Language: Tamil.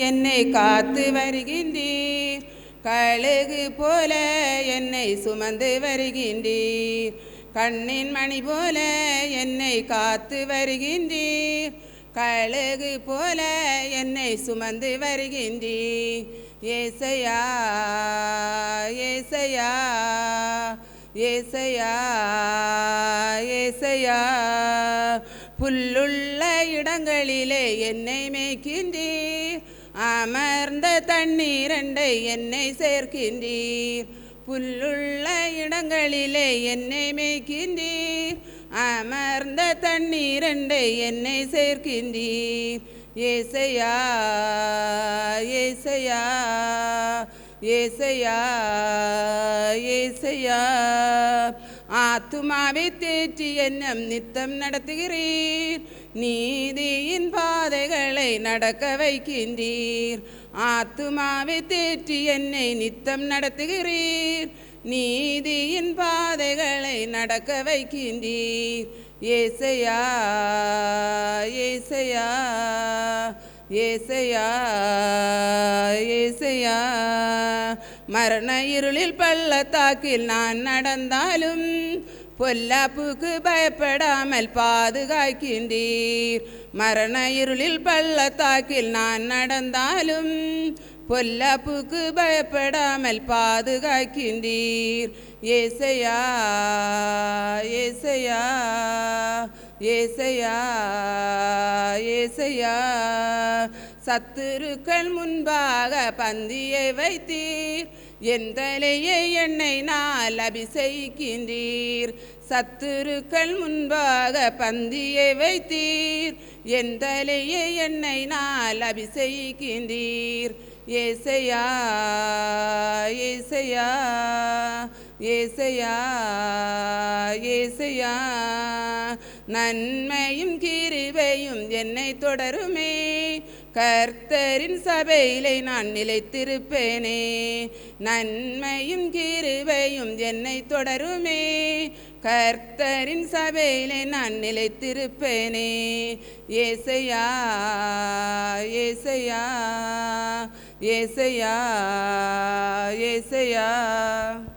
என்னை காத்து வருகின்றீர், கழுகு போல என்னை சுமந்து வருகின்றீர். கண்ணின் மணி போல என்னை காத்து வருகின்றீர், கழுகு போல என்னை சுமந்து வருகின்றீர். ஏசையா ஏசையா ஏசையா ஏசையா, புல்லுள்ள இடங்களிலே என்னை மேய்க்கின்றீர், அமர்ந்த தண்ணீரண்டை என்னை சேர்க்கின்றீர். புல்லுள்ள இடங்களிலே என்னை மேய்க்கின்றீர், அமர்ந்த தண்ணீரண்டை என்னை சேர்க்கின்றீர். ஏசையா ஏசையா ஏசையா ஏசையா, ஆத்துமாவை தேற்றி என்னம் நித்தம் நடத்துகிறீர், நீதியின் பாதைகளை நடக்க வைக்கின்றீர். ஆத்துமாவை தேற்றி என்னை நித்தம் நடத்துகிறீர், நீதியின் பாதைகளை நடக்க வைக்கின்றீர். ஏசையா ஏசையா ஏசையா ஏசையா, மரண இருளில் பள்ளத்தாக்கில் நான் நடந்தாலும் பொல்லாப்புக்கு பயப்படாமல் பாதுகாக்கின்றீர். மரண இருளில் பள்ளத்தாக்கில் நான் நடந்தாலும் பொல்லாப்புக்கு பயப்படாமல் பாதுகாக்கின்றீர். ஏசையா ஏசையா ஏசையா ஏசையா, சத்துருக்கள் முன்பாக பந்தியை வைத்தீர், என் தலையை எண்ணெயினால் அபிஷேகிக்கின்றீர். சத்துருக்கள் முன்பாக பந்தியை வைத்தீர், என் தலையை எண்ணெயினால் அபிஷேகிக்கின்றீர். ஏசையா ஏசையா ஏசையா ஏசையா, நன்மையும் கிருபையும் என்னை தொடருமே, கர்த்தரின் சபையிலே நான் நிலைத்திருப்பேனே. நன்மையும் கிருபையும் என்னை தொடருமே, கர்த்தரின் சபையிலே நான் நிலைத்திருப்பேனே. ஏசையா ஏசையா ஏசையா ஏசையா.